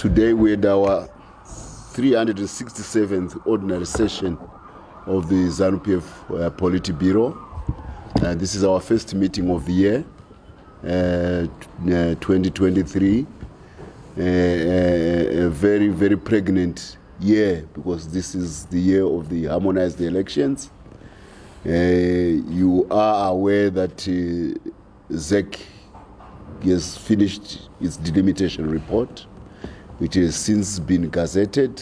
Today we had our 367th ordinary session of the Zanu PF politburo. This is our first meeting of the year, 2023. A very, very pregnant year because this is the year of the harmonized elections. You are aware that ZEC has finished its delimitation report, which has since been gazetted,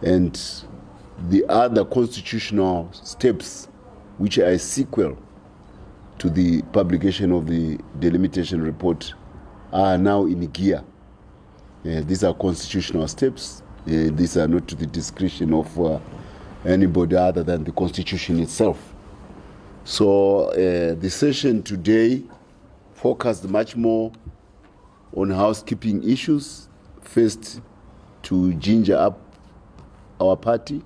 and the other constitutional steps which are a sequel to the publication of the delimitation report are now in gear. These are constitutional steps. These are not to the discretion of anybody other than the Constitution itself. So the session today focused much more on housekeeping issues. First, to ginger up our party.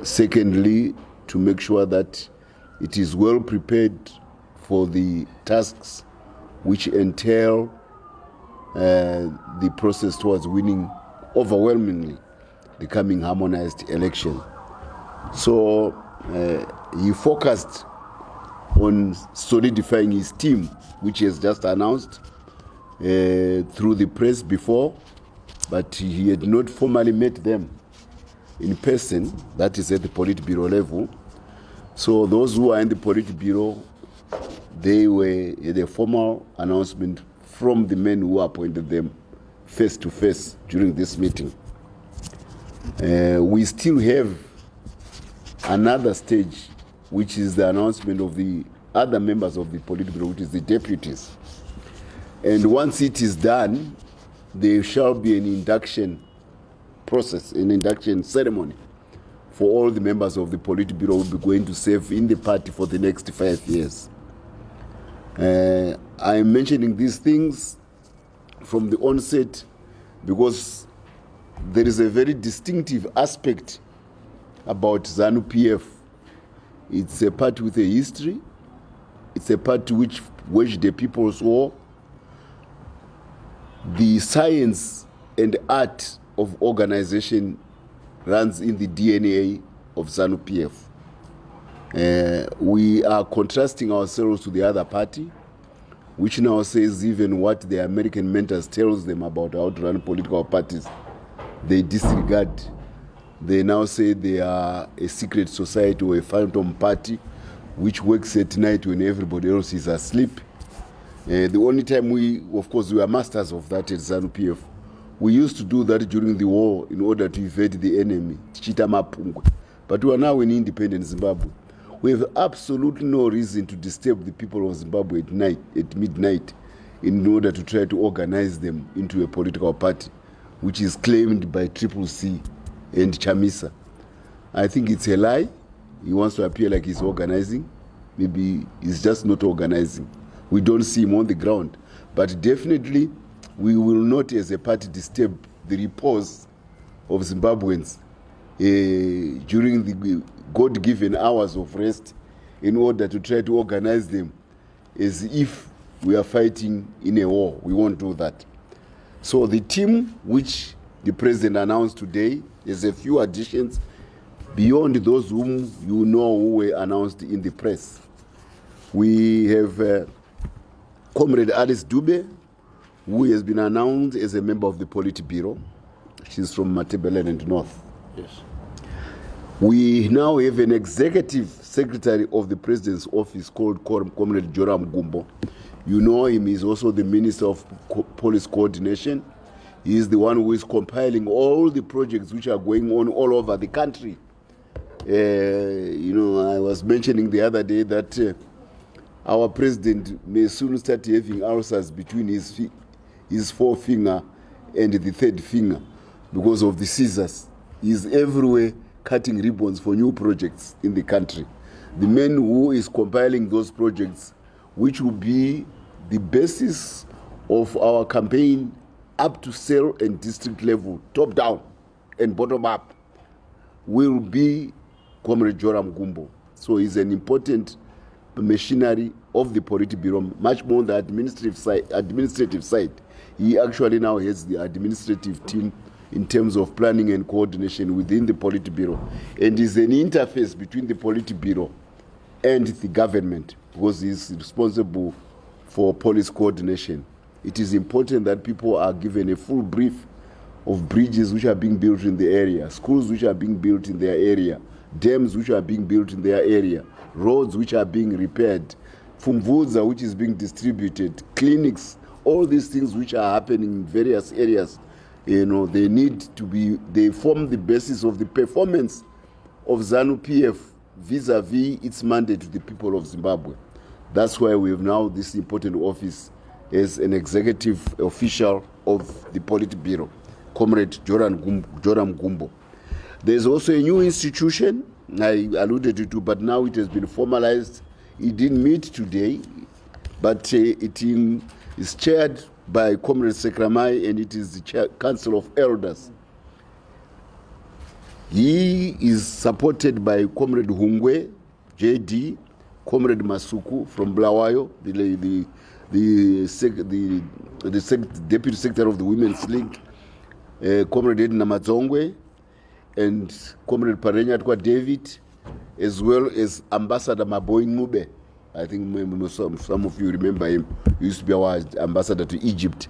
Secondly, to make sure that it is well prepared for the tasks which entail the process towards winning overwhelmingly the coming harmonized election. So he focused on solidifying his team, which he has just announced through the press before, but he had not formally met them in person. That is at the politburo level. So those who are in the politburo, they had a formal announcement from the men who appointed them face to face during this meeting. We still have another stage, which is the announcement of the other members of the politburo, which is the deputies. And once it is done, there shall be an induction process, an induction ceremony for all the members of the politburo who will be going to serve in the party for the next 5 years. I am mentioning these things from the onset because there is a very distinctive aspect about Zanu PF. It's a party with a history. It's a party which waged the People's War. The science and art of organization runs in the DNA of Zanu PF. We are contrasting ourselves to the other party, which now says even what the American mentors tells them about how to run political parties, they disregard. They now say they are a secret society or a phantom party which works at night when everybody else is asleep. The only time we are masters of that at Zanu PF. We used to do that during the war in order to evade the enemy, but we are now in independent Zimbabwe. We have absolutely no reason to disturb the people of Zimbabwe at night, at midnight, in order to try to organize them into a political party, which is claimed by CCC and Chamisa. I think it's a lie. He wants to appear like he's organizing. Maybe he's just not organizing. We don't see him on the ground. But definitely, we will not as a party disturb the repose of Zimbabweans during the God-given hours of rest in order to try to organize them as if we are fighting in a war. We won't do that. So the team which the president announced today is a few additions beyond those whom you know who were announced in the press. We have Comrade Alice Dube, who has been announced as a member of the politburo. She's from Matabeleland North. Yes. We now have an executive secretary of the president's office called Comrade Joram Gumbo. You know him, he's also the Minister of Police Coordination. He is the one who is compiling all the projects which are going on all over the country. I was mentioning the other day that our president may soon start having ulcers between his forefinger and the third finger because of the scissors. He's everywhere cutting ribbons for new projects in the country. The man who is compiling those projects, which will be the basis of our campaign up to cell and district level, top down and bottom up, will be Comrade Joram Gumbo. So he's an important machinery of the politburo, much more on the administrative side. He actually now has the administrative team in terms of planning and coordination within the politburo, and is an interface between the politburo and the government, because he's responsible for policy coordination. It is important that people are given a full brief of bridges which are being built in the area, schools which are being built in their area, dams which are being built in their area, roads which are being repaired, Fumvuza which is being distributed, clinics, all these things which are happening in various areas. They need to be, they form the basis of the performance of Zanu PF vis-a-vis its mandate to the people of Zimbabwe. That's why we have now this important office as an executive official of the politburo, Comrade Joram Gumbo. There's also a new institution I alluded to, but now it has been formalized. It didn't meet today, but it is chaired by Comrade Sekramai, and it is the Council of Elders. He is supported by Comrade Hungwe, JD, Comrade Masuku from Blawayo, the Deputy Secretary of the Women's League, Comrade Edna Madzongwe, and Comrade Parenyatwa David, as well as Ambassador Maboy Ngube. I think some of you remember him. He used to be our ambassador to Egypt.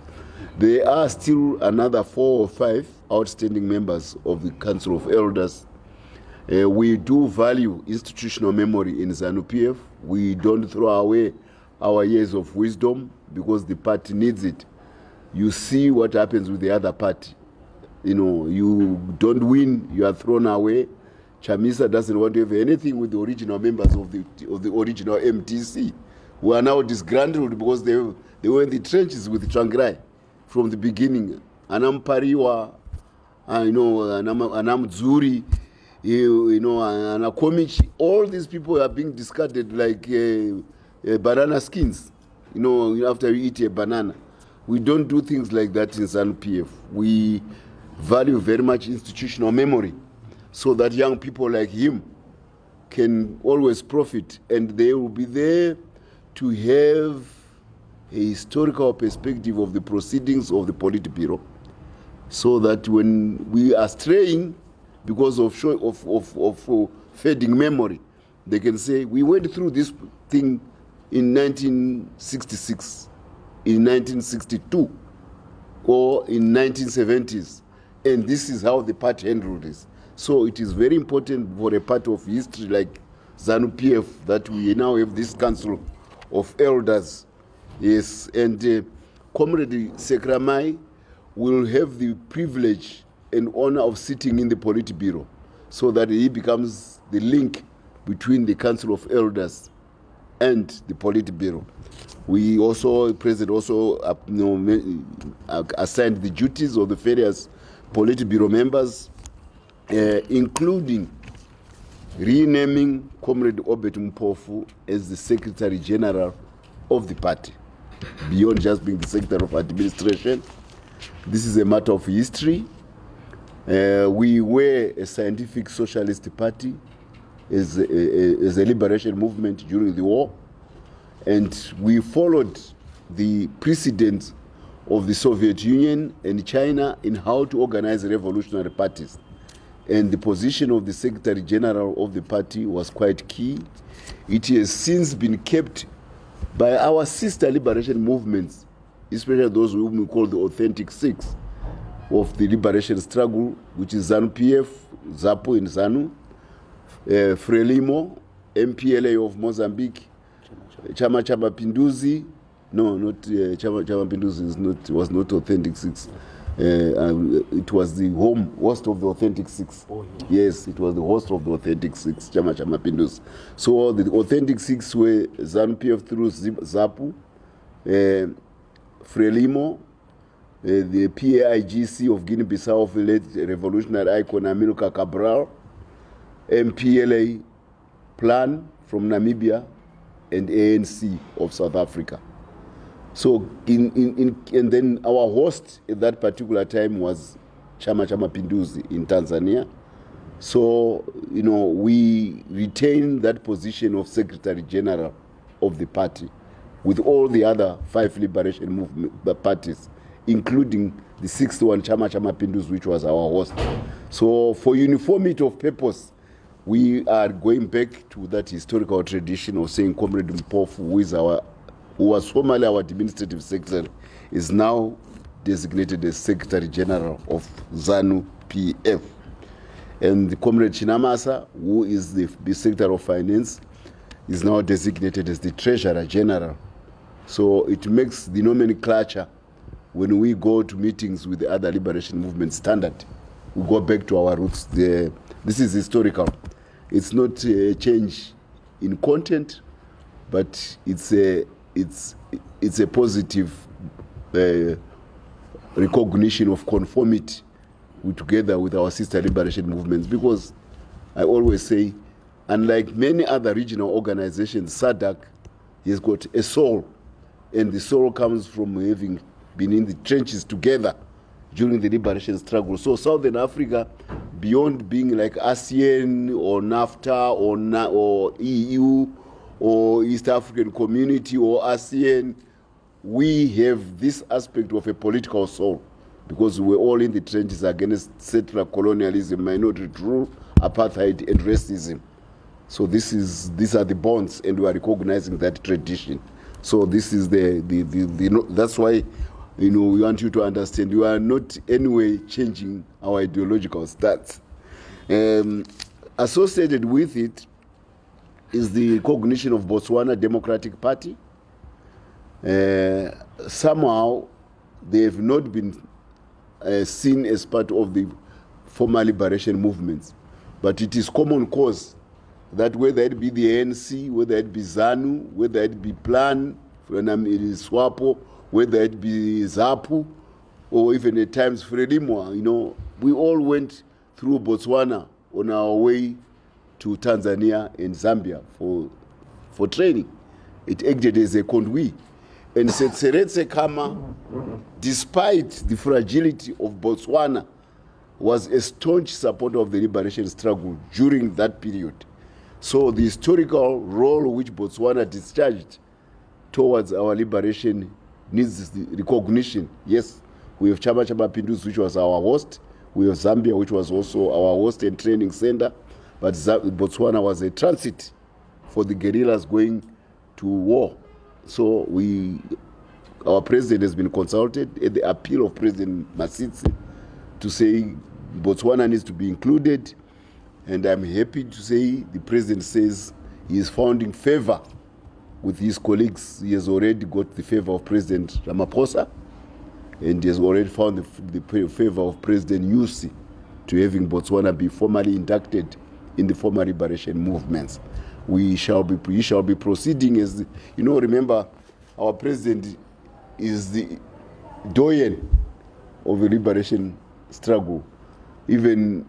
There are still another 4 or 5 outstanding members of the Council of Elders. We do value institutional memory in Zanu PF. We don't throw away our years of wisdom because the party needs it. You see what happens with the other party. You don't win, you are thrown away. Chamisa doesn't want to have anything with the original members of the original MTC, who are now disgruntled because they were in the trenches with Tsvangirai from the beginning. Anam Pariwa, Anam Dzuri, Anakomichi, all these people are being discarded like banana skins, after you eat a banana. We don't do things like that in Zanu PF. We value very much institutional memory, so that young people like him can always profit, and they will be there to have a historical perspective of the proceedings of the politburo, so that when we are straying because of fading memory, they can say, we went through this thing in 1966, in 1962, or in 1970s, and this is how the party handled this. So it is very important for a part of history like Zanu PF that we now have this Council of Elders. Yes, and Comrade Sekramai will have the privilege and honor of sitting in the politburo, so that he becomes the link between the Council of Elders and the politburo. We also, the President also assigned the duties of the various politburo members, including renaming Comrade Obet Mpofu as the Secretary General of the party, beyond just being the Secretary of Administration. This is a matter of history. We were a scientific socialist party as a liberation movement during the war, and we followed the precedents of the Soviet Union and China in how to organize revolutionary parties. And the position of the Secretary General of the party was quite key. It has since been kept by our sister liberation movements, especially those whom we call the authentic six of the liberation struggle, which is Zanu PF, ZAPU in Zanu, Frelimo, MPLA of Mozambique, Chama Pinduzi. No, not Chama Pinduzi was not authentic six. It was the host of the authentic six. Oh, yeah. Yes, it was the host of the authentic six, Chama Pinduzi. So the authentic six were Zanu PF through ZAPU, Frelimo, the PAIGC of Guinea-Bissau of the late revolutionary icon Amilcar Cabral, MPLA Plan from Namibia, and ANC of South Africa. So, and then our host at that particular time was Chama Pinduzi in Tanzania. So, we retained that position of Secretary General of the party, with all the other 5 liberation movement parties, including the 6th one, Chama Pindus, which was our host. So for uniformity of purpose, we are going back to that historical tradition of saying Comrade Mpofu, who was formerly our administrative secretary, is now designated as Secretary General of Zanu PF. And the Comrade Chinamasa, who is the Secretary of Finance, is now designated as the Treasurer General. So it makes the nomenclature, when we go to meetings with the other liberation movements, standard. We go back to our roots. This is historical. It's not a change in content, but it's a positive recognition of conformity together with our sister liberation movements. Because I always say, unlike many other regional organizations, SADC has got a soul, and the soul comes from having been in the trenches together during the liberation struggle. So Southern Africa, beyond being like ASEAN or NAFTA or EU or East African Community or ASEAN, we have this aspect of a political soul, because we're all in the trenches against settler colonialism, minority rule, apartheid, and racism. So these are the bonds, and we are recognizing that tradition. So this is that's why, we want you to understand we are not anyway changing our ideological stats. Associated with it is the recognition of Botswana Democratic Party. Somehow they have not been seen as part of the former liberation movements, but it is common cause that whether it be the ANC, whether it be ZANU, whether it be PLAN, SWAPO, whether it be ZAPU, or even at times Frelimo, we all went through Botswana on our way to Tanzania and Zambia for training. It acted as a conduit. And Setseretse Kama, despite the fragility of Botswana, was a staunch supporter of the liberation struggle during that period. So the historical role which Botswana discharged towards our liberation needs the recognition. Yes, we have Chama Pindus, which was our host. We have Zambia, which was also our host and training center. But Botswana was a transit for the guerrillas going to war. So our president has been consulted at the appeal of President Masisi to say Botswana needs to be included. And I'm happy to say the president says he is finding favor with his colleagues. He has already got the favor of President Ramaphosa, and he has already found the favor of President Nyusi to having Botswana be formally inducted in the former liberation movements. He shall be proceeding as remember, our president is the doyen of the liberation struggle, even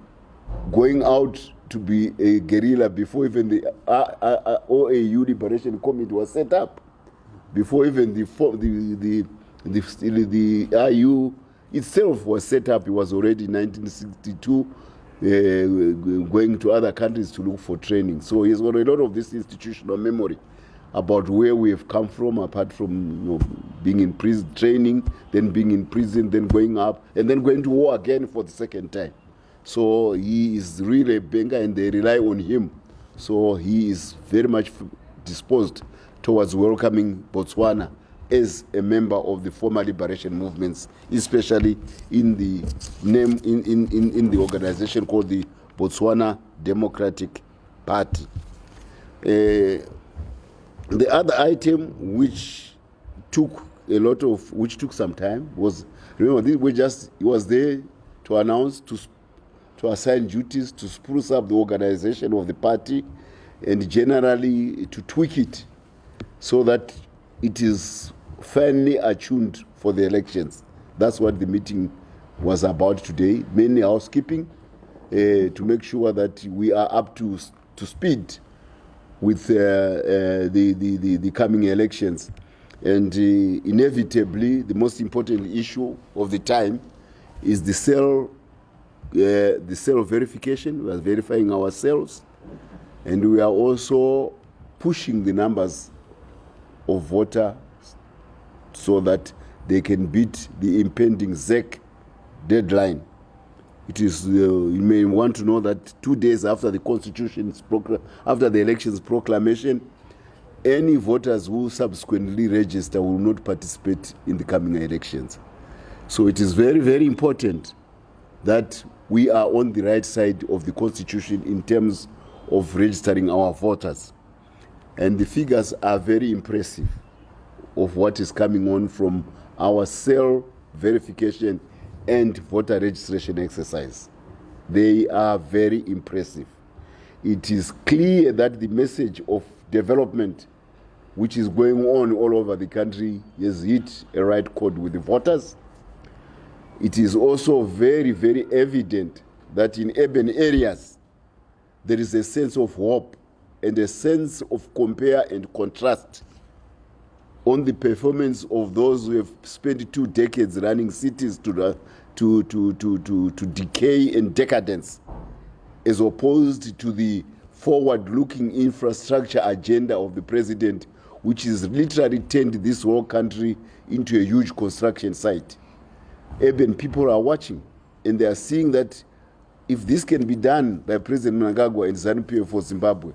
going out to be a guerrilla before even the OAU Liberation Committee was set up, before even the IU itself was set up. It was already in 1962 going to other countries to look for training. So he's got a lot of this institutional memory about where we have come from, apart from being in prison training, then being in prison, then going up, and then going to war again for the second time. So he is really a banker, and they rely on him. So he is very much disposed towards welcoming Botswana as a member of the former liberation movements, especially in the name in the organization called the Botswana Democratic Party. The other item which took some time was, remember, he was there to announce, to assign duties, to spruce up the organization of the party, and generally to tweak it so that it is finally attuned for the elections. That's what the meeting was about today, mainly housekeeping, to make sure that we are up to speed with the coming elections. And inevitably, the most important issue of the time is the cell verification. We are verifying ourselves, and we are also pushing the numbers of voters so that they can beat the impending ZEC deadline. It is, you may want to know that 2 days after the after the elections proclamation, any voters who subsequently register will not participate in the coming elections. So it is very, very important that we are on the right side of the Constitution in terms of registering our voters. And the figures are very impressive of what is coming on from our cell verification and voter registration exercise. They are very impressive. It is clear that the message of development which is going on all over the country has hit a right chord with the voters. It is also very, very evident that in urban areas there is a sense of hope and a sense of compare and contrast on the performance of those who have spent 2 decades running cities to decay and decadence, as opposed to the forward-looking infrastructure agenda of the president, which has literally turned this whole country into a huge construction site. Urban people are watching, and they are seeing that if this can be done by President Mnangagwa and Zanu PF for Zimbabwe,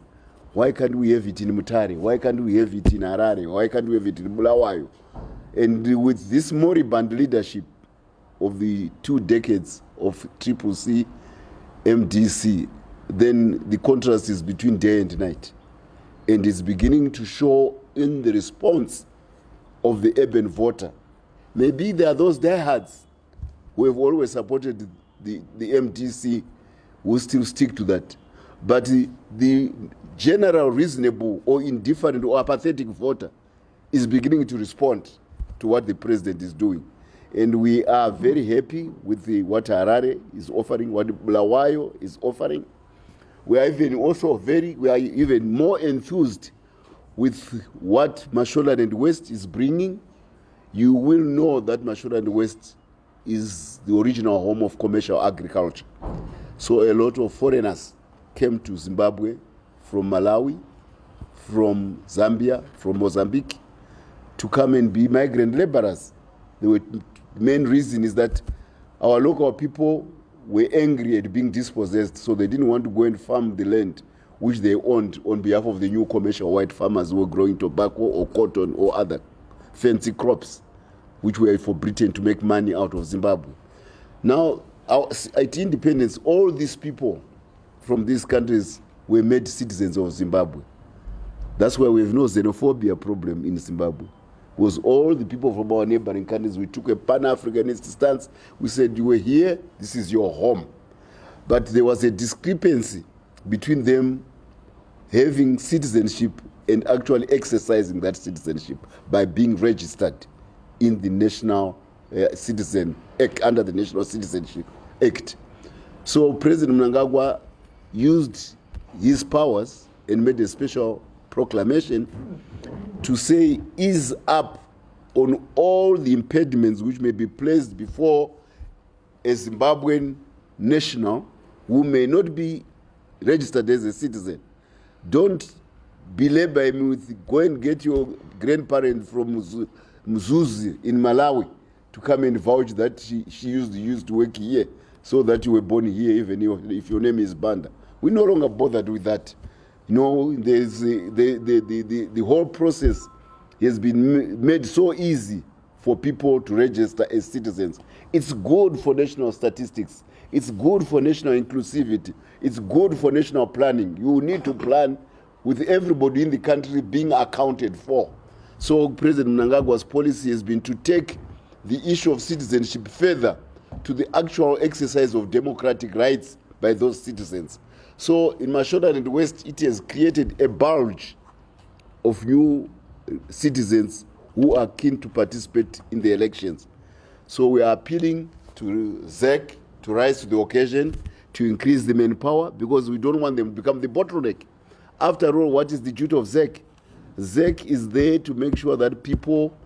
why can't we have it in Mutare? Why can't we have it in Harare? Why can't we have it in Bulawayo? And with this moribund leadership of the 2 decades of CCC, MDC, then the contrast is between day and night. And it's beginning to show in the response of the urban voter. Maybe there are those diehards who have always supported the MDC who still stick to that. But the general reasonable or indifferent or apathetic voter is beginning to respond to what the president is doing. And we are very happy with what Harare is offering, what Bulawayo is offering. We are even more enthused with what Mashonaland West is bringing. You will know that Mashonaland West is the original home of commercial agriculture. So a lot of foreigners came to Zimbabwe from Malawi, from Zambia, from Mozambique, to come and be migrant laborers. The main reason is that our local people were angry at being dispossessed, so they didn't want to go and farm the land which they owned on behalf of the new commercial white farmers who were growing tobacco or cotton or other fancy crops, which were for Britain to make money out of Zimbabwe. Now, at independence, all these people from these countries were made citizens of Zimbabwe. That's why we have no xenophobia problem in Zimbabwe. Because all the people from our neighboring countries, we took a Pan-Africanist stance. We said, you were here, this is your home. But there was a discrepancy between them having citizenship and actually exercising that citizenship by being registered in the National Citizen Act, under the National Citizenship Act. So President Mnangagwa used his powers and made a special proclamation to say ease up on all the impediments which may be placed before a Zimbabwean national who may not be registered as a citizen. Don't belabor him with go and get your grandparent from Mzuzi in Malawi to come and vouch that she used to work here so that you were born here even if your name is Banda. We're no longer bothered with that. You know, there's the whole process has been made so easy for people to register as citizens. It's good for national statistics. It's good for national inclusivity. It's good for national planning. You need to plan with everybody in the country being accounted for. So President Mnangagwa's policy has been to take the issue of citizenship further to the actual exercise of democratic rights by those citizens. So in Mashonaland West, it has created a bulge of new citizens who are keen to participate in the elections. So we are appealing to ZEC to rise to the occasion, to increase the manpower, because we don't want them to become the bottleneck. After all, what is the duty of ZEC? ZEC is there to make sure that people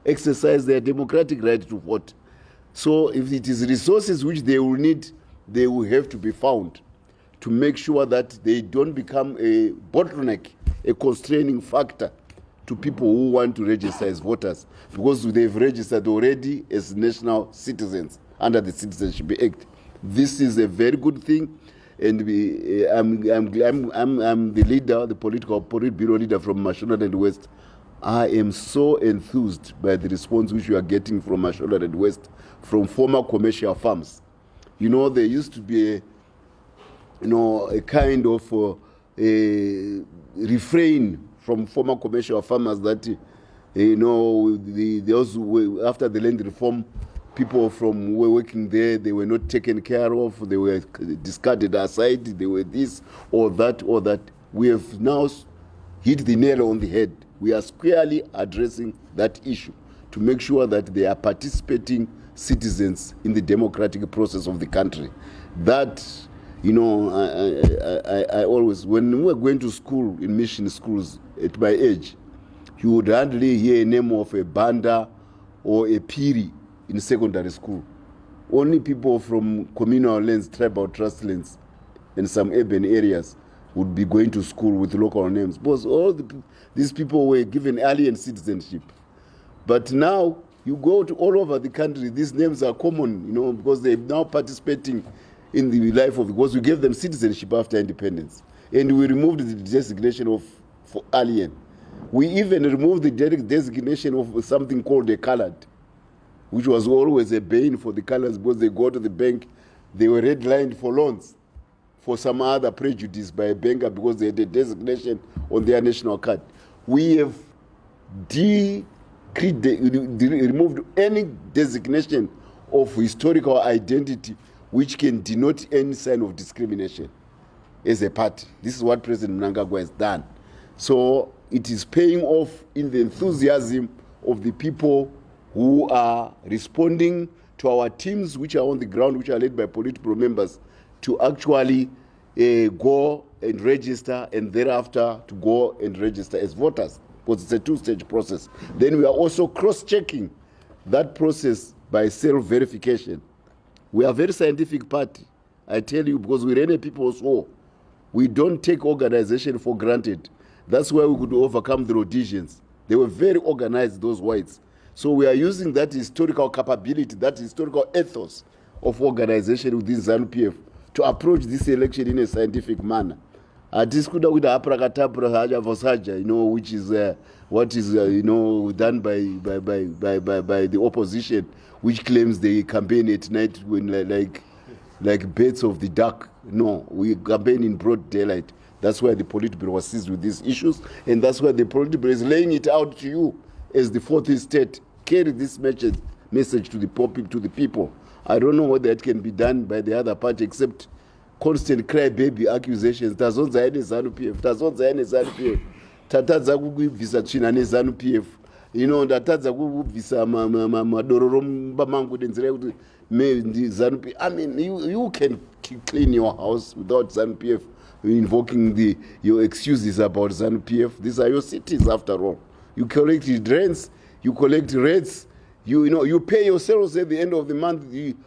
exercise their democratic right to vote. So if it is resources which they will need, they will have to be found to make sure that they don't become a bottleneck, a constraining factor to people who want to register as voters, because they've registered already as national citizens under the Citizenship Act. This is a very good thing, and I'm the leader, the politburo leader from Mashonaland West. I am so enthused by the response which we are getting from Mashonaland West, from former commercial farms. You know, there used to be a kind of refrain from former commercial farmers that, those after the land reform, people from were working there, they were not taken care of, they were discarded aside, they were this or that or that. We have now hit the nail on the head. We are squarely addressing that issue to make sure that they are participating citizens in the democratic process of the country. That, I always, when we were going to school, in mission schools at my age, you would hardly hear a name of a Banda or a Piri in secondary school. Only people from communal lands, tribal trust lands, and some urban areas would be going to school with local names, because these people were given alien citizenship. But now you go to all over the country, these names are common, because they're now participating in the life of, because we gave them citizenship after independence, and we removed the designation for alien. We even removed the designation of something called a colored, which was always a bane for the colors, because they go to the bank, they were redlined for loans for some other prejudice by a banker because they had a designation on their national card. We have removed any designation of historical identity which can denote any sign of discrimination as a party. This is what President Mnangagwa has done. So it is paying off in the enthusiasm of the people who are responding to our teams which are on the ground, which are led by politburo members, to actually go and register, and thereafter to go and register as voters, because it's a two-stage process. Then we are also cross-checking that process by self-verification. We are a very scientific party, I tell you, because we ran a people's war. We don't take organization for granted. That's why we could overcome the Rhodesians. They were very organized, those whites. So we are using that historical capability, that historical ethos of organization within Zanu PF to approach this election in a scientific manner. Which is what is done by the opposition, which claims they campaign at night when like birds of the dark. No, we campaign in broad daylight. That's why the politburo was seized with these issues, and that's why the politburo is laying it out to you as the fourth estate. Carry this message to the people. I don't know whether it can be done by the other party, except constant crybaby accusations. Tazonza ene Zanu PF, tazonza ene Zanu PF, tatadza kuvisa tsvina neZanu PF, ndatadza kuvisa madororo mangu denzira kuti Zanu PF. I mean, you can clean your house without Zanu PF invoking your excuses about Zanu PF. These are your cities, after all. You collect rents, you collect rates, you pay yourselves at the end of the month.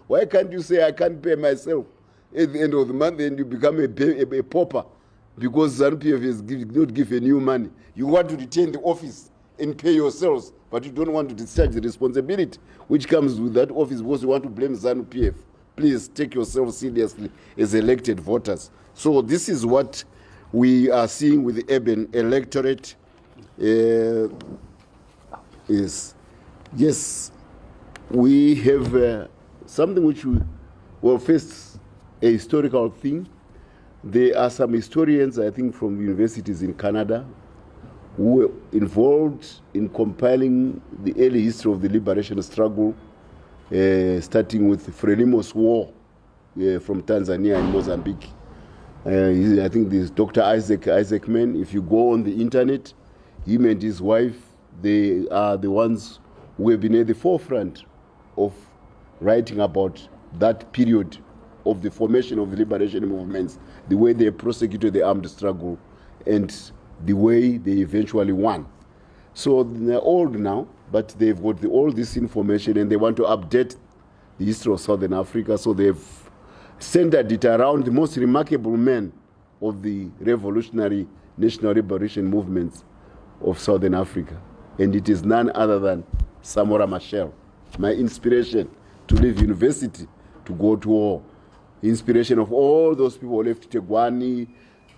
Why can't you say, I can't pay myself at the end of the month, and you become a pauper because Zanu PF has not given you money? You want to retain the office and pay yourselves, but you don't want to discharge the responsibility which comes with that office because you want to blame Zanu PF. Please take yourself seriously as elected voters. So this is what we are seeing with the urban electorate. Yes, we have something which will face a historical thing. There are some historians, I think, from universities in Canada who were involved in compiling the early history of the liberation struggle, starting with Frelimo's War from Tanzania and Mozambique. I think this Dr. Isaac Mann, if you go on the internet, him and his wife, they are the ones who have been at the forefront of writing about that period of the formation of the liberation movements, the way they prosecuted the armed struggle, and the way they eventually won. So they're old now, but they've got all this information, and they want to update the history of Southern Africa, so they've centered it around the most remarkable men of the revolutionary national liberation movements of Southern Africa. And it is none other than Samora Machel, my inspiration to leave university, to go to war. Inspiration of all those people who left Tegwani,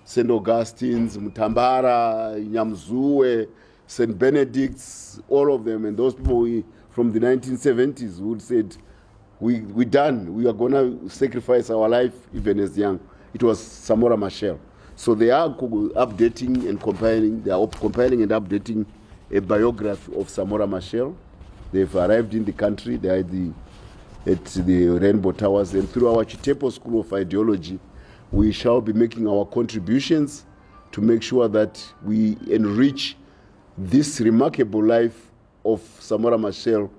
St. Augustine's, Mutambara, Nyamzue, St. Benedict's, all of them. And those people from the 1970s who said, we're done, we are going to sacrifice our life even as young. It was Samora Machel. So they are updating and compiling, they are compiling and updating a biography of Samora Machel. They've arrived in the country, they are at the Rainbow Towers, and through our Chitepo School of Ideology, we shall be making our contributions to make sure that we enrich this remarkable life of Samora Machel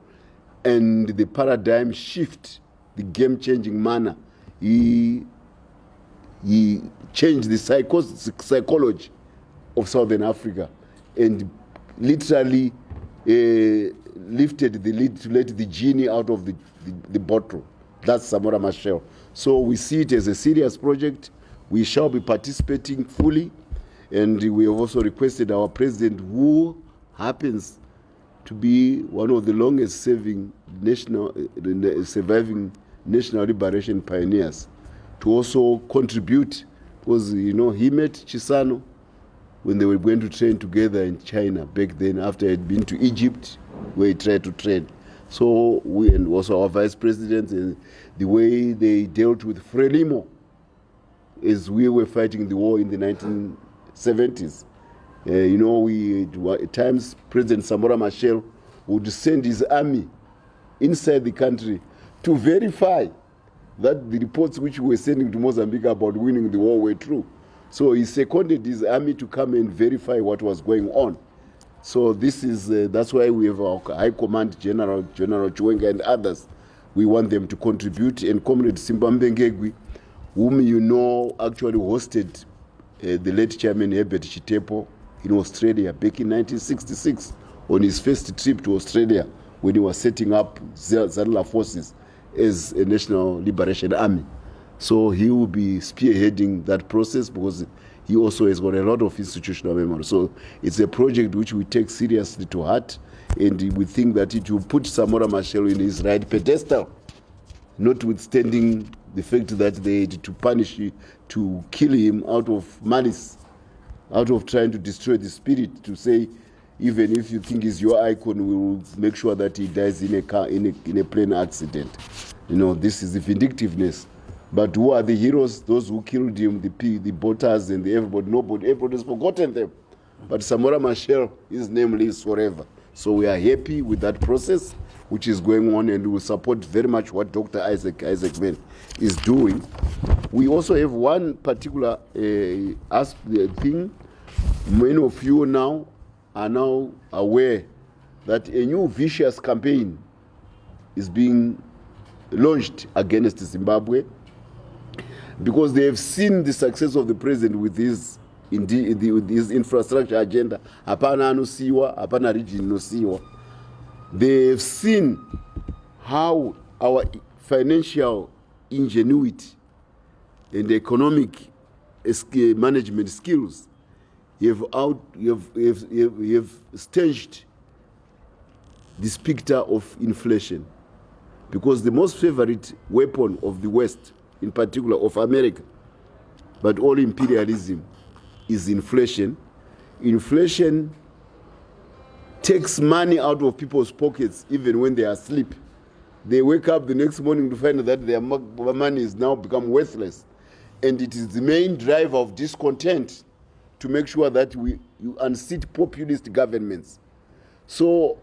and the paradigm shift, the game-changing manner. He changed the psychology of Southern Africa and literally lifted the lid to let the genie out of the bottle. That's Samora Machel. So we see it as a serious project. We shall be participating fully, and we have also requested our president, who happens to be one of the longest surviving national liberation pioneers, to also contribute, because he met Chisano when they were going to train together in China back then, after he had been to Egypt where he tried to train. So and also our vice president, and the way they dealt with Frelimo as we were fighting the war in the 1970s. At times President Samora Machel would send his army inside the country to verify that the reports which we were sending to Mozambique about winning the war were true. So he seconded his army to come and verify what was going on. So this is that's why we have our High Command General Chwenga and others. We want them to contribute. And Comrade Simbambe Ngegwi, whom actually hosted the late Chairman Herbert Chitepo in Australia back in 1966 on his first trip to Australia, when he was setting up Zanu forces as a National Liberation Army. So he will be spearheading that process, because he also has got a lot of institutional memory. So it's a project which we take seriously to heart, and we think that it will put Samora Machel in his right pedestal, notwithstanding the fact that they had to punish, to kill him out of malice, out of trying to destroy the spirit, to say, even if you think he's your icon, we will make sure that he dies in a car, in a plane accident. This is the vindictiveness. But who are the heroes? Those who killed him, the Botas and everybody has forgotten them. But Samora Machel, his name lives forever. So we are happy with that process which is going on, and we support very much what Dr. Isaac Bell is doing. We also have one particular thing. Many of you now are now aware that a new vicious campaign is being launched against Zimbabwe, because they have seen the success of the president with his infrastructure agenda. Hapana anosiwa, hapana region nosiwa. They have seen how our financial ingenuity and economic management skills have staged the specter of inflation, because the most favorite weapon of the West, in particular of America, but all imperialism, is inflation. Inflation takes money out of people's pockets even when they are asleep. They wake up the next morning to find that their money is now become worthless. And it is the main driver of discontent to make sure that you unseat populist governments. So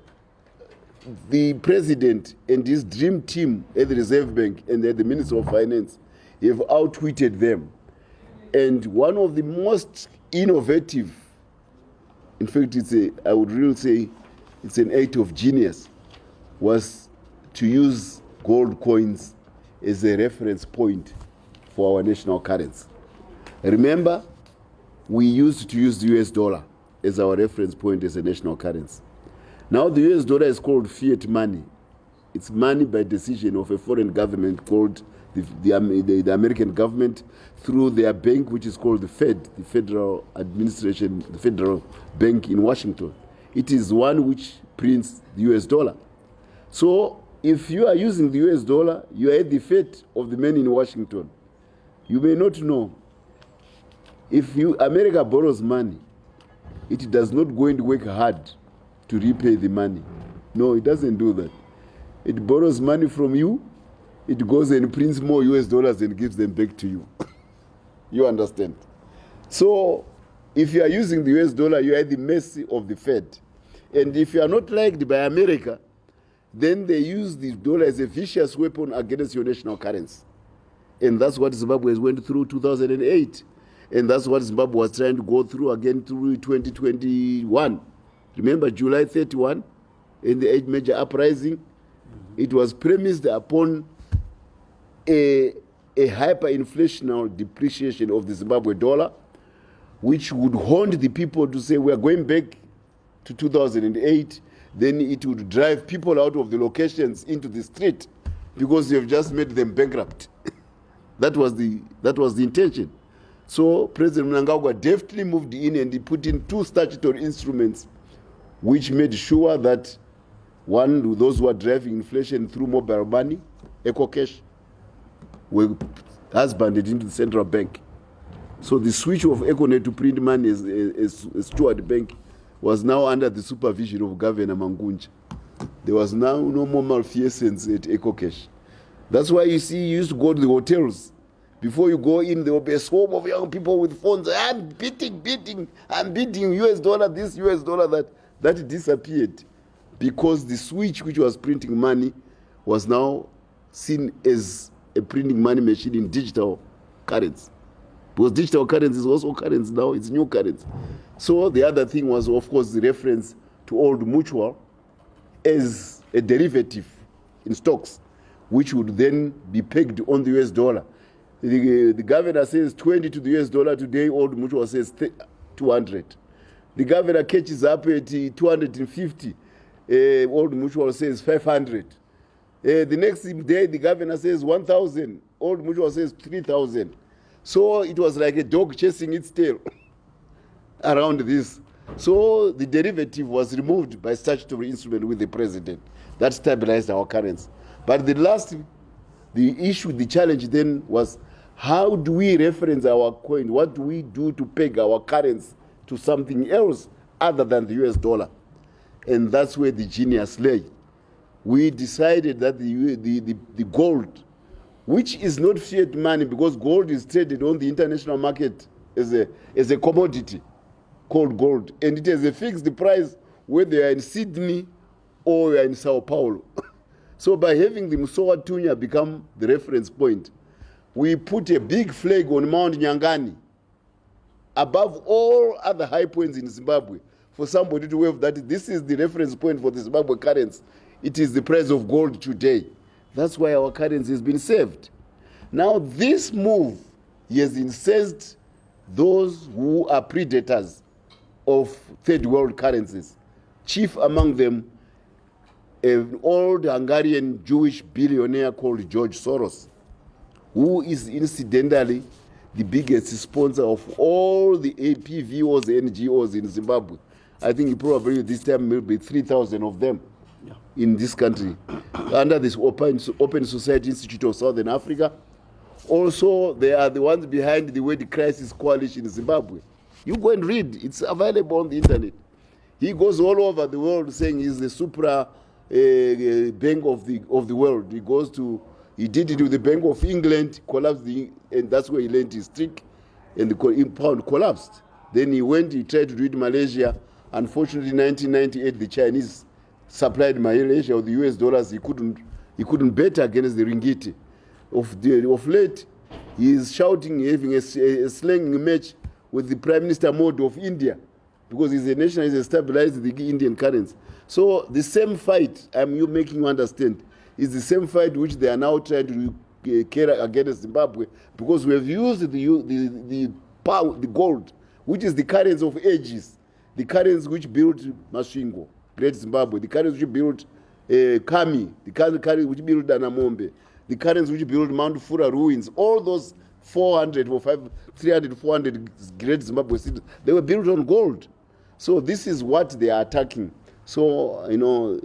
the president and his dream team at the Reserve Bank and at the Ministry of Finance have outwitted them. And one of the most innovative, in fact, I would really say it's an act of genius, was to use gold coins as a reference point for our national currency. Remember, we used to use the US dollar as our reference point as a national currency. Now the US dollar is called fiat money It's money by decision of a foreign government called the American government through their bank, which is called the Fed, the Federal Administration, the Federal Bank in Washington. It is one which prints the US dollar. So if you are using the US dollar, you are at the fate of the men in Washington. You may not know. If America borrows money, it does not go and work hard to repay the money. No, it doesn't do that. It borrows money from you, it goes and prints more US dollars and gives them back to you. You understand? So if you are using the US dollar, you are at the mercy of the Fed. And if you are not liked by America, then they use the dollar as a vicious weapon against your national currency. And that's what Zimbabwe went through 2008. And that's what Zimbabwe was trying to go through again through 2021. Remember July 31 in the 8 major uprising? It was premised upon a hyperinflational depreciation of the Zimbabwe dollar, which would haunt the people to say, we are going back to 2008. Then it would drive people out of the locations into the street because you have just made them bankrupt. That was the intention. So President Mnangagwa deftly moved in and he put in 2 statutory instruments which made sure that one, those who are driving inflation through mobile money, Eco Cash, were husbanded into the central bank. So the switch of Econet to print money as Steward Bank was now under the supervision of Governor Mangunja. There was now no more malfeasance at Eco Cash. That's why you see, you used to go to the hotels. Before you go in, there will be a swarm of young people with phones. I'm beating US dollar, this US dollar, that. That disappeared because the switch which was printing money was now seen as a printing money machine in digital currency. Because digital currency is also currency now, it's new currency. So the other thing was, of course, the reference to Old Mutual as a derivative in stocks, which would then be pegged on the US dollar. The governor says 20 to the US dollar today, Old Mutual says 200. The governor catches up at 250. Old Mutual says 500. The next day, the governor says 1,000. Old Mutual says 3,000. So it was like a dog chasing its tail around this. So the derivative was removed by statutory instrument with the president. That stabilized our currency. But the issue, the challenge then was, how do we reference our coin? What do we do to peg our currency to something else other than the US dollar? And that's where the genius lay. We decided that the gold, which is not fiat money because gold is traded on the international market as a commodity called gold, and it has a fixed price whether you are in Sydney or you are in Sao Paulo. So by having the Musowa Tunya become the reference point, we put a big flag on Mount Nyangani above all other high points in Zimbabwe for somebody to wave that this is the reference point for the Zimbabwe currency. It is the price of gold today. That's why our currency has been saved. Now this move has incensed those who are predators of third world currencies. Chief among them, an old Hungarian Jewish billionaire called George Soros, who is incidentally the biggest sponsor of all the APVOs, NGOs in Zimbabwe. I think probably this time will be 3,000 of them in this country, under this Open Society Institute of Southern Africa. Also, they are the ones behind the World Crisis Coalition in Zimbabwe. You go and read, it's available on the internet. He goes all over the world saying he's the supra bank of the world. He did it with the Bank of England, collapsed, and that's where he learned his trick, and the pound collapsed. Then he tried to do it in Malaysia. Unfortunately, in 1998, the Chinese supplied Malaysia with the US dollars. He couldn't bet against the ringgit. Of late, he is shouting, having a slanging match with the Prime Minister Modi of India, because he's a nationalist, he's stabilized the Indian currency. So the same fight, making you understand, is the same fight which they are now trying to carry against Zimbabwe, because we have used the gold, which is the currency of ages, the currency which built Masvingo, Great Zimbabwe, the currency which built Kami, the current which built Danamombe, the currents which built Mount Fura ruins, all those 400 or 300, 400 great Zimbabwe cities, they were built on gold. So this is what they are attacking. So, you know,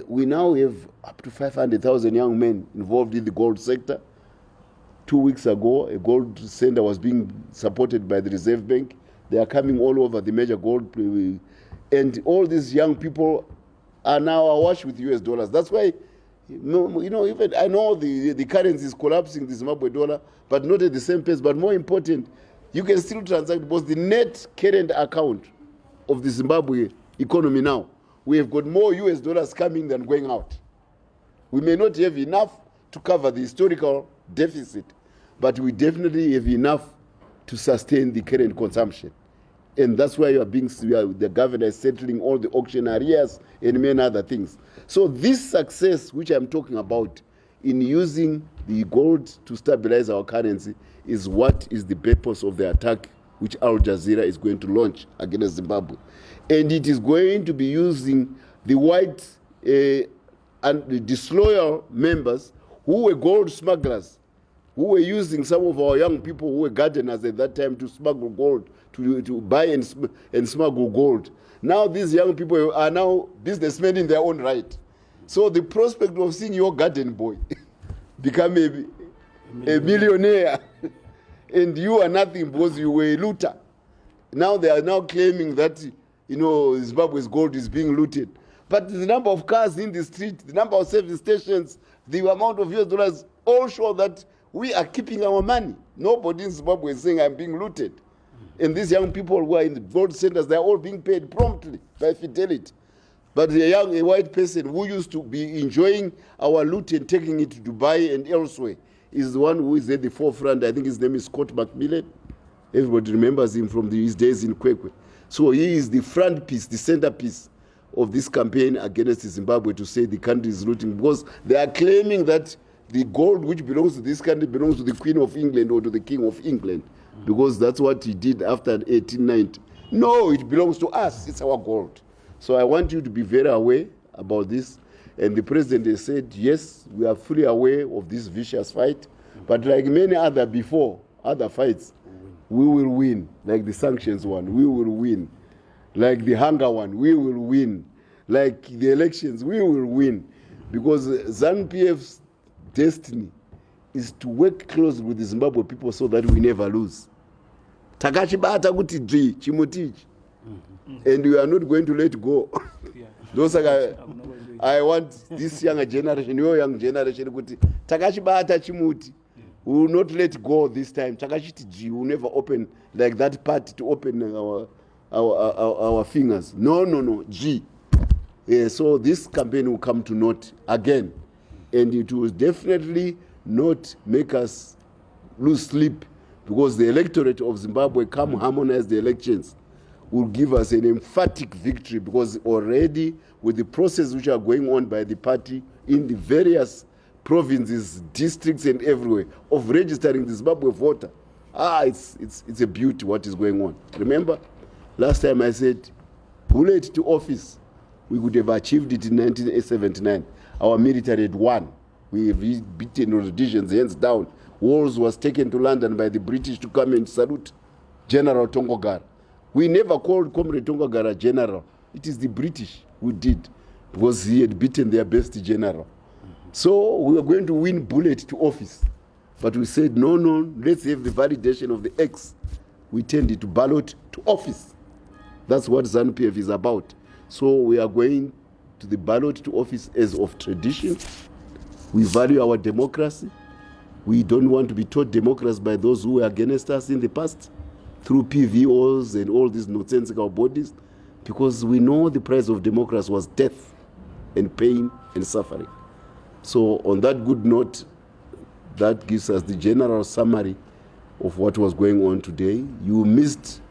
we now have up to 500,000 young men involved in the gold sector. 2 weeks ago, a gold center was being supported by the Reserve Bank. They are coming all over the major gold. And all these young people are now awash with US dollars. That's why, you know, even I know the currency is collapsing, the Zimbabwe dollar, but not at the same pace. But more important, you can still transact because the net current account of the Zimbabwe economy now, we have got more US dollars coming than going out. We may not have enough to cover the historical deficit, but we definitely have enough to sustain the current consumption. And that's why the governor is settling all the auction arrears and many other things. So this success, which I'm talking about, in using the gold to stabilize our currency, is what is the purpose of the attack which Al Jazeera is going to launch against Zimbabwe. And it is going to be using the white and the disloyal members who were gold smugglers, who were using some of our young people who were gardeners at that time to smuggle gold, to buy and smuggle gold. Now these young people are now businessmen in their own right. So the prospect of seeing your garden boy become a millionaire and you are nothing because you were a looter. Now they are now claiming that, you know, Zimbabwe's gold is being looted. But the number of cars in the street, the number of service stations, the amount of US dollars all show that we are keeping our money. Nobody in Zimbabwe is saying I'm being looted. And these young people who are in the gold centers, they're all being paid promptly by Fidelity. But a white person who used to be enjoying our loot and taking it to Dubai and elsewhere is the one who is at the forefront. I think his name is Scott Macmillan. Everybody remembers him from his days in Kwekwe. So he is the front piece, the centerpiece of this campaign against Zimbabwe to say the country is looting, because they are claiming that the gold which belongs to this country belongs to the Queen of England or to the King of England, because that's what he did after 1890. No, it belongs to us. It's our gold. So I want you to be very aware about this. And the president has said, yes, we are fully aware of this vicious fight. But like many other fights, we will win. Like the sanctions one, we will win. Like the hunger one, we will win. Like the elections, we will win. Because Zanu PF's destiny is to work closely with the Zimbabwe people so that we never lose. Takachibata kuti dri chimutichi. And we are not going to let go. Those are, I want this younger generation, your young generation, kuti takachibata chimuti. We will not let go this time. Takachiti G, we will never open like that party to open our fingers. No, G. Yeah, so this campaign will come to naught again. And it will definitely not make us lose sleep, because the electorate of Zimbabwe, come harmonize the elections, will give us an emphatic victory, because already with the process which are going on by the party in the various provinces, districts and everywhere of registering the Zimbabwe voter, it's a beauty what is going on. Remember, last time I said, bullet to office, we could have achieved it in 1979. Our military had won. We have beaten Rhodesians hands down. Walls was taken to London by the British to come and salute General Tongogara. We never called Comrade Tongogara general. It is the British who did, because he had beaten their best general. So we were going to win bullet to office. But we said, no, let's have the validation of the X. We turned it to ballot to office. That's what Zanu PF is about. So we are going to the ballot to office as of tradition. We value our democracy. We don't want to be taught democracy by those who were against us in the past through PVOs and all these nonsensical bodies, because we know the price of democracy was death and pain and suffering. So on that good note, that gives us the general summary of what was going on today. You missed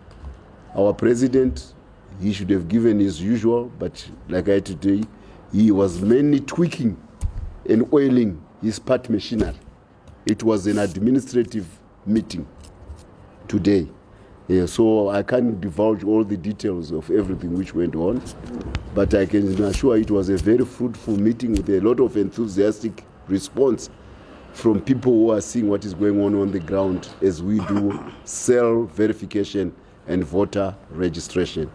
our president. He should have given his usual, but like I today, he was mainly tweaking and oiling his part machinery. It was an administrative meeting today. Yeah, so I can't divulge all the details of everything which went on, but I can assure it was a very fruitful meeting with a lot of enthusiastic response from people who are seeing what is going on the ground as we do cell verification and voter registration.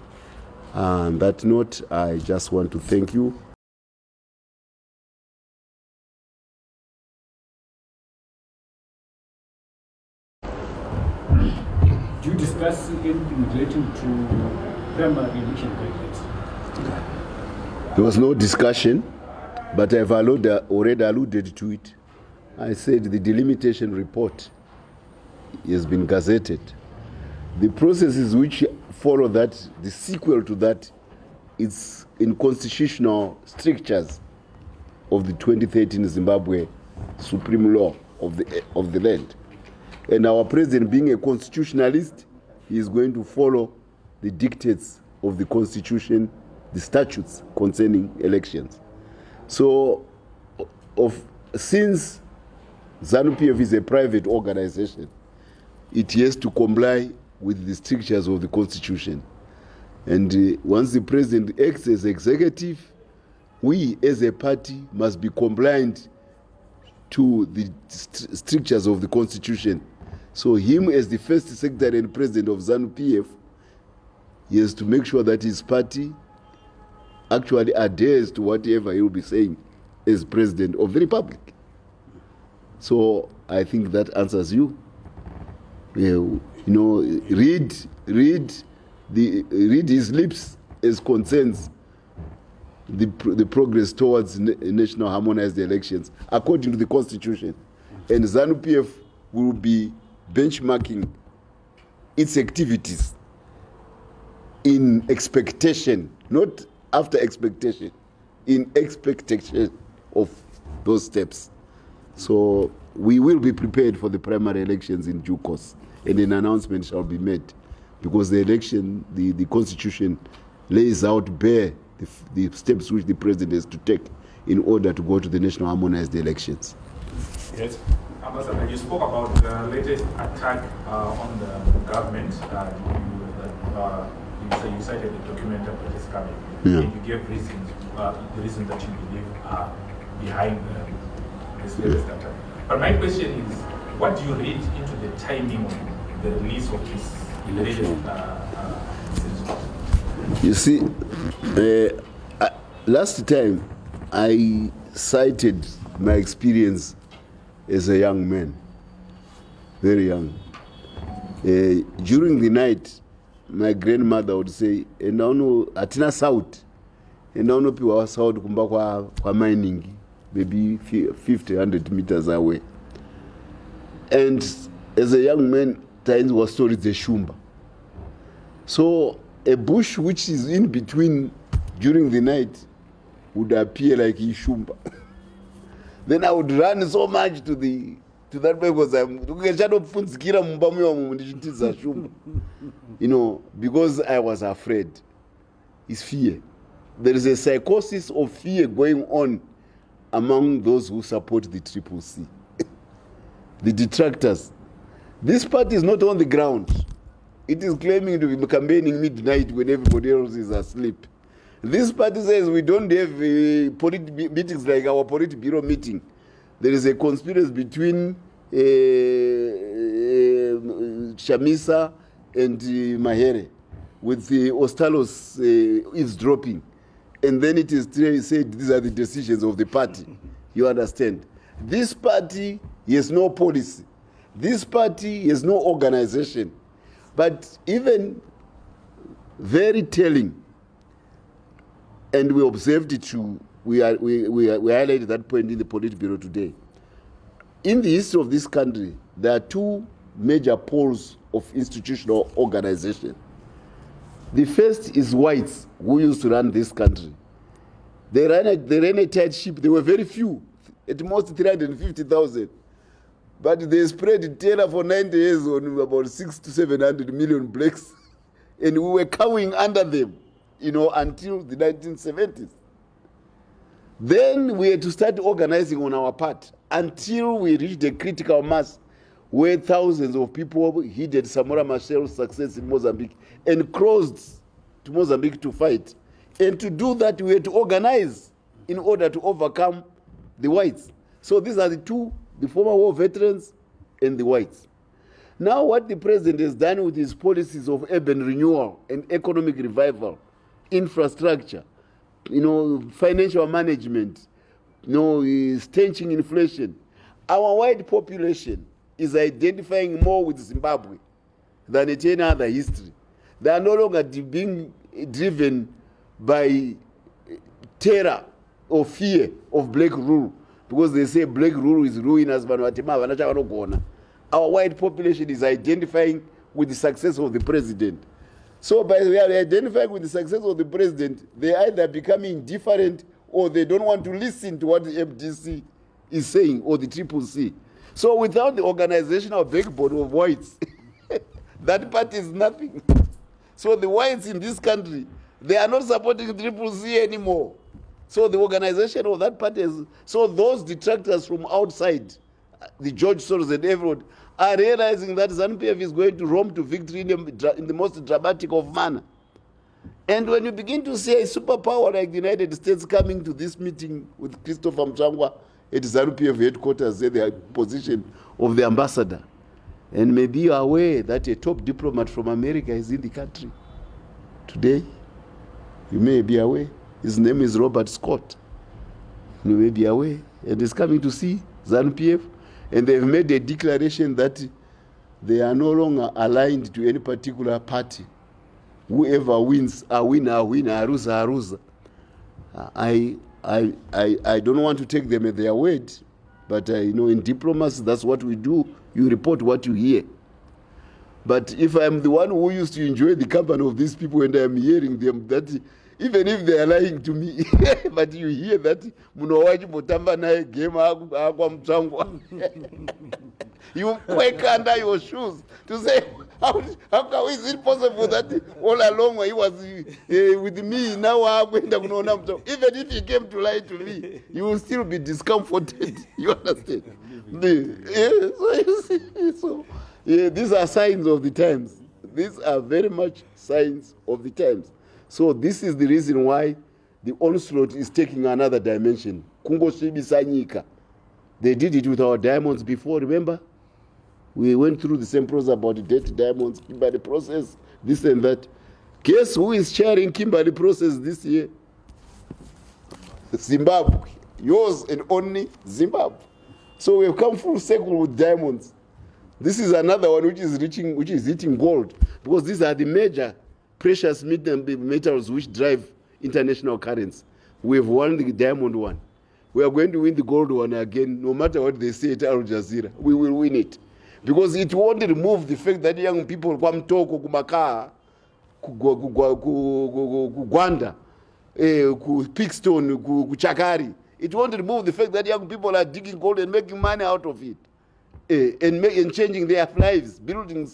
On that note, I just want to thank you. Do you discuss anything relating to primary election graduates? There was no discussion, but I've already alluded to it. I said the delimitation report has been gazetted. The processes which follow that, the sequel to that, it's in constitutional strictures of the 2013 Zimbabwe Supreme Law of the land. And our president, being a constitutionalist, he is going to follow the dictates of the constitution, the statutes concerning elections. So, since Zanu PF is a private organization, it has to comply with the strictures of the constitution. And once the president acts as executive, we as a party must be compliant to the strictures of the constitution. So him as the first secretary and president of Zanu PF, he has to make sure that his party actually adheres to whatever he will be saying as president of the republic. So I think that answers you. You know, read his lips as concerns the progress towards national harmonized elections according to the constitution. And Zanu PF will be benchmarking its activities in expectation, not after expectation, in expectation of those steps. So we will be prepared for the primary elections in due course, and an announcement shall be made, because the election, the constitution lays out bare the steps which the president has to take in order to go to the national harmonized elections. Yes. Ambassador, you spoke about the latest attack on the government. You cited the document that is coming. Yeah. And you gave reasons, the reasons that you believe are behind this latest attack. But my question is, what do you read into the timing of the release of this latest You see, last time I cited my experience as a young man, very young. During the night, my grandmother would say, "Endaono atina south, endaono piwa south kumba kwa mining, maybe 50, 100 meters away." And as a young man, times was stories the shumba. So a bush which is in between during the night would appear like ishumba. Then I would run so much to that because because I was afraid. It's fear. There is a psychosis of fear going on among those who support the Triple C. The detractors. This party is not on the ground. It is claiming to be campaigning midnight when everybody else is asleep. This party says we don't have meetings like our politburo meeting. There is a conspiracy between Chamisa and Mahere with Ostalos eavesdropping. And then it is said these are the decisions of the party. You understand? This party has no policy. This party has no organization. But even very telling, and we observed it too, we highlighted that point in the politburo today. In the history of this country, there are two major poles of institutional organization. The first is whites who used to run this country. They ran a tight ship. They were very few, at most 350,000. But they spread terror for 90 years on about 600 to 700 million blacks. And we were cowering under them, until the 1970s. Then we had to start organizing on our part until we reached a critical mass where thousands of people heeded Samora Machel's success in Mozambique and crossed to Mozambique to fight. And to do that, we had to organize in order to overcome the whites. So these are the two, the former war veterans and the whites. Now what the president has done with his policies of urban renewal and economic revival, infrastructure, financial management, stanching inflation, our white population is identifying more with Zimbabwe than any other history. They are no longer being driven by terror or fear of black rule, because they say black rule is ruinous. Our white population is identifying with the success of the president. So by identifying with the success of the president, they either become indifferent or they don't want to listen to what the FDC is saying or the CCC. So without the organizational backbone of whites, that party is nothing. So the whites in this country, they are not supporting CCC anymore. So the organization of that party is, so those detractors from outside, the George Soros and everyone, are realizing that Zanu PF is going to roam to victory in the most dramatic of manner. And when you begin to see a superpower like the United States coming to this meeting with Christopher Mutsvangwa at Zanu PF headquarters at the position of the ambassador, and maybe you are aware that a top diplomat from America is in the country today. You may be aware. His name is Robert Scott. You may be aware. And he's coming to see Zanu PF. And they've made a declaration that they are no longer aligned to any particular party. Whoever wins, a winner, a loser, a loser. I don't want to take them at their word, but in diplomacy, that's what we do. You report what you hear. But if I'm the one who used to enjoy the company of these people and I'm hearing them, that even if they are lying to me, but you hear that you quake under your shoes to say, how is it possible that all along he was with me, now even if he came to lie to me, you will still be discomforted. You understand? These are signs of the times. These are very much signs of the times. So this is the reason why the onslaught is taking another dimension. They did it with our diamonds before, remember? We went through the same process about the dirty diamonds, Kimberley process, this and that. Guess who is chairing Kimberley process this year? Zimbabwe. Yours and only Zimbabwe. So we've come full circle with diamonds. This is another one which is hitting gold, because these are the major precious metals which drive international currents. We have won the diamond one. We are going to win the gold one again, no matter what they say at Al Jazeera. We will win it. Because it won't remove the fact that young people come to Kumaka, Gwanda, Pigstone, Chakari. It won't remove the fact that young people are digging gold and making money out of it. And changing their lives, building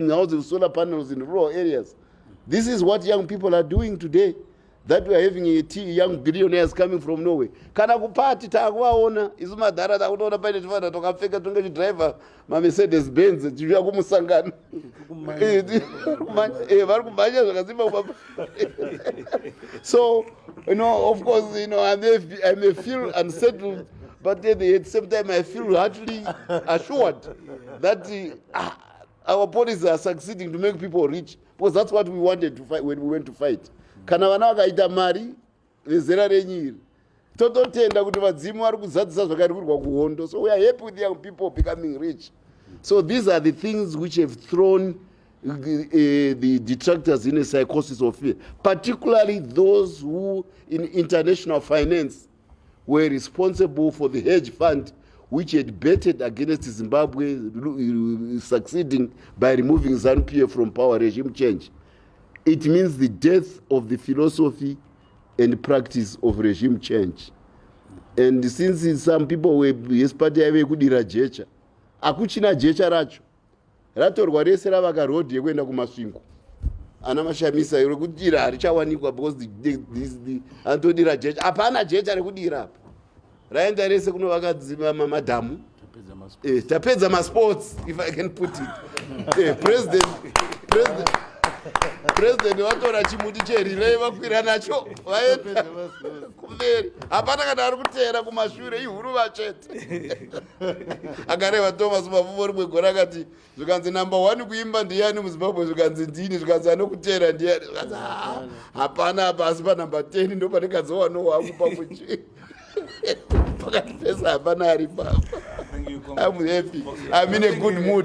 houses, solar panels in rural areas. This is what young people are doing today. That we are having young billionaires coming from Norway. Kana kupati takuwaona isu madhara takutoona paine tifana tokapfeka tonge chidriver Mercedes Benz tichiuya kumusangano. Vari kumhanya zvakazimba kubaba. So, of course, I may feel unsettled, but at the same time I feel heartily assured that our policies are succeeding to make people rich, because that's what we wanted to fight when we went to fight. Kana vana vakaita mari vezera renyiri tototenda kuti vadzimu vari kuzadzisa zvakarirwa kuhondo. So we are happy with young people becoming rich. So these are the things which have thrown the detractors in a psychosis of fear, particularly those who in international finance were responsible for the hedge fund which had betted against Zimbabwe succeeding by removing Zanu PF from power, regime change. It means the death of the philosophy and practice of regime change. And since some people were yesterday kudira jecha, akuchina jecha racho. Ratorwa rese ravaka road yekuenda kumasvingo. Ana mashamisa rekudira richawanikwa because the antodira jecha. Apana jecha rekudira apa. Raenda rese kunovaka madhamu. tapedza masports, if I can put it. President watora chimuti cherelay vakwira nacho vaenda kumberi, hapana kana ari kuteera kumashure, ihuruva chete. Akareva Thomas Mavumbo rimwe gore akati zvikanzi number 1 kuimba ndiani muZimbabwe, zvikanzi ndini, zvikanzi anokuteera ndiani, zvikanzi hapana apa, asi panumber 10 ndo panekazowa nowangu pamuchi. Pakati pesa hapana ari papa. I'm happy. I'm in a good mood.